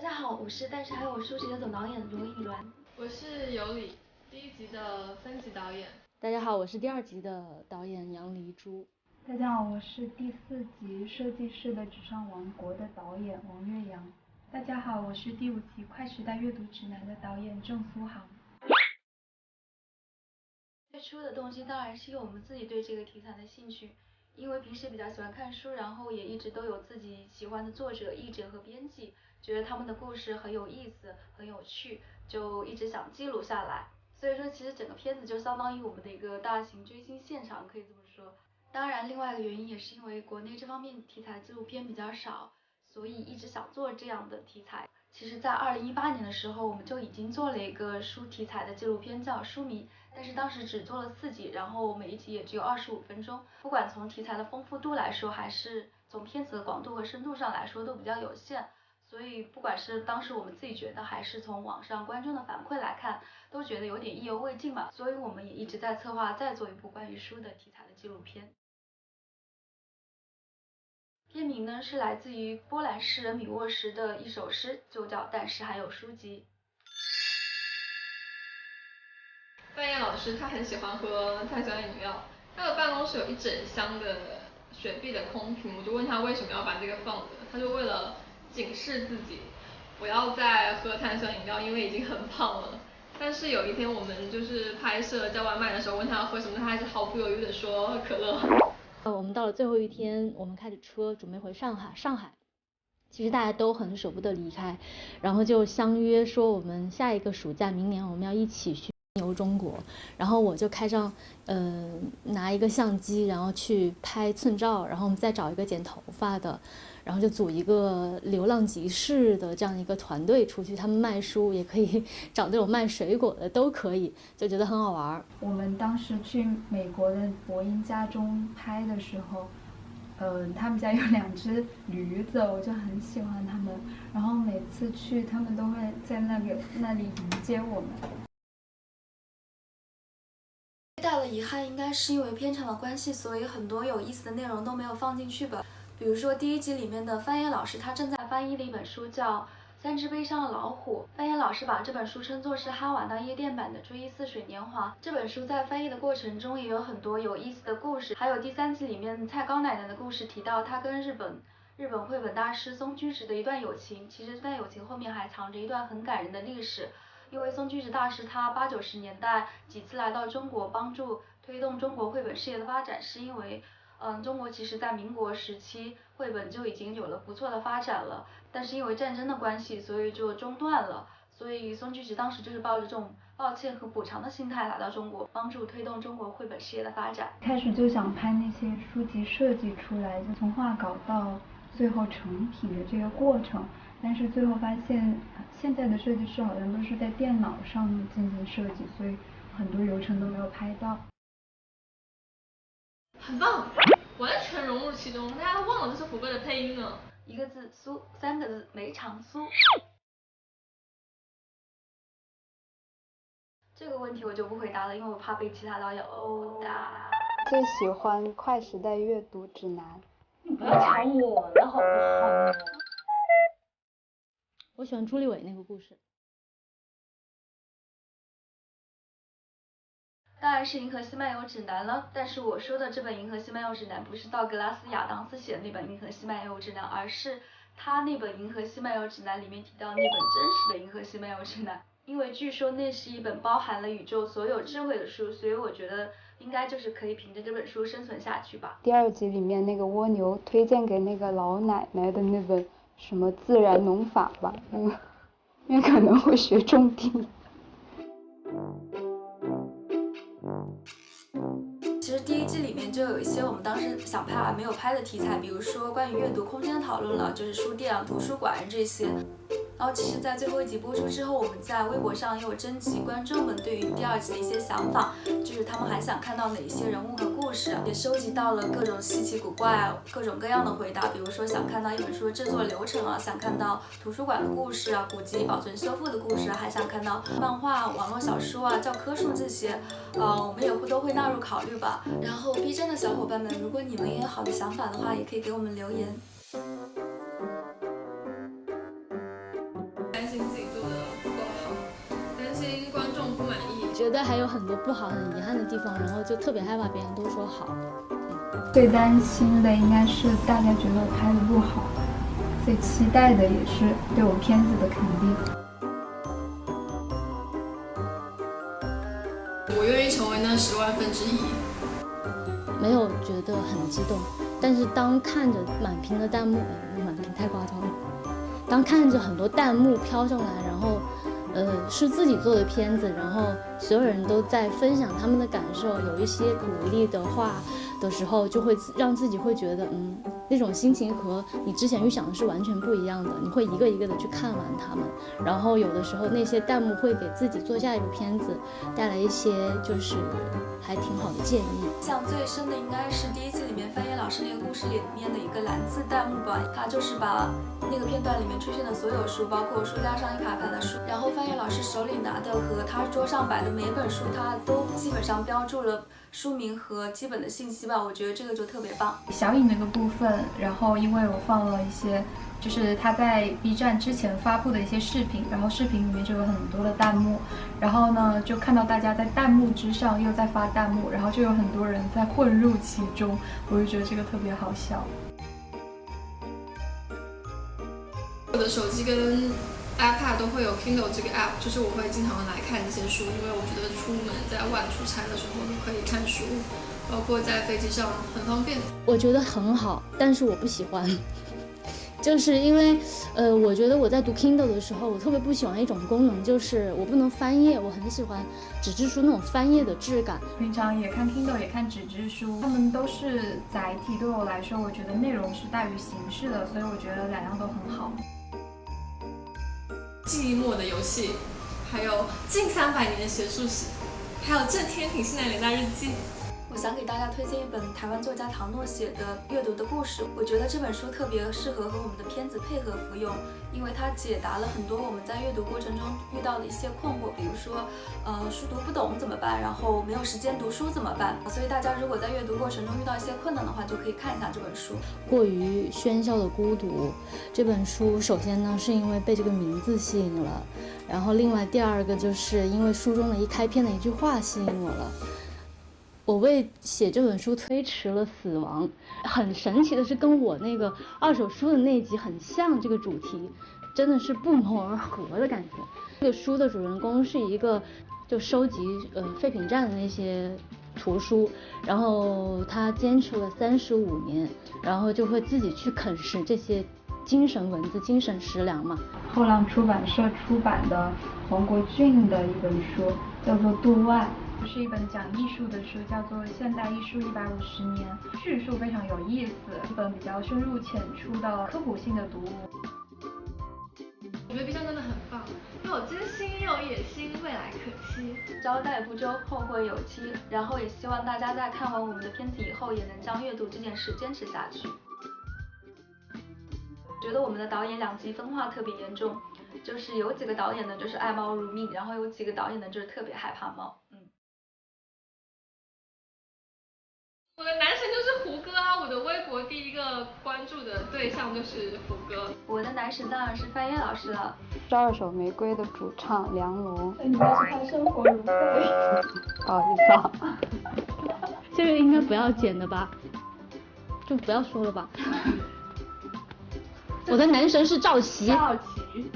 家好，我是但是还有书籍的总导演罗以鸾。我是有理第一集的分级导演。大家好，我是第2集的导演杨黎珠。大家好，我是第4集设计师的纸上王国的导演王岳阳。大家好，我是第5集快时代阅读指南的导演郑苏航。最初的动机当然是因为我们自己对这个题材的兴趣，因为平时比较喜欢看书，然后也一直都有自己喜欢的作者、译者和编辑，觉得他们的故事很有意思、很有趣，就一直想记录下来。所以说，其实整个片子就相当于我们的一个大型追星现场，可以这么说。当然，另外一个原因也是因为国内这方面题材纪录片比较少，所以一直想做这样的题材。其实在2018年的时候，我们就已经做了一个书题材的纪录片，叫《书迷》，但是当时只做了4集，然后每一集也只有25分钟。不管从题材的丰富度来说，还是从片子的广度和深度上来说，都比较有限。所以不管是当时我们自己觉得，还是从网上观众的反馈来看，都觉得有点意犹未尽嘛。所以我们也一直在策划再做一部关于书的题材的纪录片。片名呢是来自于波兰诗人米沃什的一首诗，就叫《但是还有书籍》。范晔老师他很喜欢喝碳酸饮料，他的办公室有一整箱的雪碧的空瓶，我就问他为什么要把这个放着，他就为了警示自己不要再喝碳酸饮料，因为已经很胖了。但是有一天我们就是拍摄叫外卖的时候，问他要喝什么，他还是毫不犹豫的说可乐。我们到了最后一天，我们开着车准备回上海。其实大家都很舍不得离开，然后就相约说我们下一个暑假，明年我们要一起去游中国。然后我就开上拿一个相机，然后去拍寸照，然后我们再找一个剪头发的，然后就组一个流浪集市的这样一个团队出去，他们卖书也可以，找那种卖水果的都可以，就觉得很好玩。我们当时去美国的伯恩家中拍的时候，他们家有2只驴子，我就很喜欢他们，然后每次去他们都会在那里迎接我们。最大的遗憾应该是因为片长的关系，所以很多有意思的内容都没有放进去吧。比如说第1集里面的范晔老师，他正在翻译的一本书叫《3只悲伤的老虎》。范晔老师把这本书称作是哈瓦那夜店版的《追忆似水年华》。这本书在翻译的过程中也有很多有意思的故事，还有第3集里面蔡高奶奶的故事，提到他跟日本绘本大师松居直的一段友情。其实这段友情后面还藏着一段很感人的历史。因为松居直大师他80、90年代几次来到中国，帮助推动中国绘本事业的发展，是因为中国其实在民国时期绘本就已经有了不错的发展了，但是因为战争的关系，所以就中断了。所以松居直当时就是抱着这种抱歉和补偿的心态来到中国，帮助推动中国绘本事业的发展。开始就想拍那些书籍设计出来，就从画稿到最后成品的这个过程，但是最后发现现在的设计师好像都是在电脑上进行设计，所以很多流程都没有拍到。很棒，完全融入其中，大家都忘了这是胡歌的配音呢。1个字酥，3个字没长酥。这个问题我就不回答了，因为我怕被其他导演殴打。最喜欢快时代阅读指南。你不要抢我了好不好？我喜欢朱丽伟那个故事。当然是《银河系漫游指南》了，但是我说的这本《银河系漫游指南》不是道格拉斯·亚当斯写的那本《银河系漫游指南》，而是他那本《银河系漫游指南》里面提到那本真实的《银河系漫游指南》。因为据说那是一本包含了宇宙所有智慧的书，所以我觉得应该就是可以凭着这本书生存下去吧。第2集里面那个蜗牛推荐给那个老奶奶的那本什么自然农法吧，因为可能会学种地。其实第1季里面就有一些我们当时想拍而没有拍的题材，比如说关于阅读空间的讨论了，就是书店啊、图书馆这些。然后其实在最后1集播出之后，我们在微博上也有征集观众们对于第2集的一些想法，就是他们还想看到哪一些人物和故事，也收集到了各种稀奇古怪、各种各样的回答，比如说想看到一本书的制作流程啊，想看到图书馆的故事啊、古籍保存修复的故事，还想看到漫画、网络小说啊、教科书这些，我们也都会纳入考虑吧。然后 B 站的小伙伴们，如果你们也有好的想法的话，也可以给我们留言。觉得还有很多不好、很遗憾的地方，然后就特别害怕别人都说好。最担心的应该是大家觉得我拍的不好，最期待的也是对我片子的肯定。我愿意成为那10万分之一。没有觉得很激动，但是当看着满屏的弹幕，满屏太夸张了。当看着很多弹幕飘上来，然后，是自己做的片子，然后所有人都在分享他们的感受，有一些鼓励的话的时候，就会让自己会觉得，那种心情和你之前预想的是完全不一样的。你会一个一个的去看完他们，然后有的时候那些弹幕会给自己做下一部片子带来一些就是还挺好的建议。印象最深的应该是第1季里面范晔老师那个故事里面的一个蓝字弹幕吧，他就是把那个片段里面出现的所有书，包括书架上一排排的书，然后范晔老师手里拿的和他桌上摆的每本书，他都基本上标注了书名和基本的信息吧，我觉得这个就特别棒。小影那个部分，然后因为我放了一些就是他在 B 站之前发布的一些视频，然后视频里面就有很多的弹幕，然后呢就看到大家在弹幕之上又在发弹幕，然后就有很多人在混入其中，我就觉得这个特别好笑。我的手机跟 iPad 都会有 Kindle 这个 app， 就是我会经常来看这些书，因为我觉得出门在外出差的时候都可以看书，包括在飞机上很方便。我觉得很好，但是我不喜欢，就是因为我觉得我在读 Kindle 的时候，我特别不喜欢一种功能，就是我不能翻页，我很喜欢纸质书那种翻页的质感。平常也看 Kindle 也看纸质书，它们都是载体，对我来说我觉得内容是大于形式的，所以我觉得两样都很好。寂寞的游戏，还有近300年的学术史，还有郑天品西南联大日记。我想给大家推荐一本台湾作家唐诺写的《阅读的故事》，我觉得这本书特别适合和我们的片子配合服用，因为它解答了很多我们在阅读过程中遇到的一些困惑，比如说，书读不懂怎么办，然后没有时间读书怎么办，所以大家如果在阅读过程中遇到一些困难的话，就可以看一下这本书。过于喧嚣的孤独这本书，首先呢是因为被这个名字吸引了，然后另外第二个就是因为书中的一开篇的一句话吸引我了。我为写这本书推迟了死亡，很神奇的是跟我那个二手书的那集很像，这个主题真的是不谋而合的感觉。这个书的主人公是一个就收集废品站的那些图书，然后他坚持了35年，然后就会自己去啃食这些精神文字、精神食粮嘛。后浪出版社出版的黄国俊的一本书，叫做《度外》。是一本讲艺术的书，叫做《现代艺术150年》，叙述非常有意思，一本比较深入浅出的科普性的读物。我觉得 B 站真的很棒，又有真心又有野心，未来可期。招待不周，后会有期。然后也希望大家在看完我们的片子以后，也能将阅读这件事坚持下去。觉得我们的导演2极分化特别严重，就是有几个导演呢就是爱猫如命，然后有几个导演呢就是特别害怕猫。我的男神就是胡歌啊！我的微博第一个关注的对象就是胡歌。我的男神当然是范晔老师了。12首玫瑰的主唱梁龙。你要是看生活如废。不好意思啊。这个应该不要剪的吧？就不要说了吧。我的男神是赵琦。赵琦。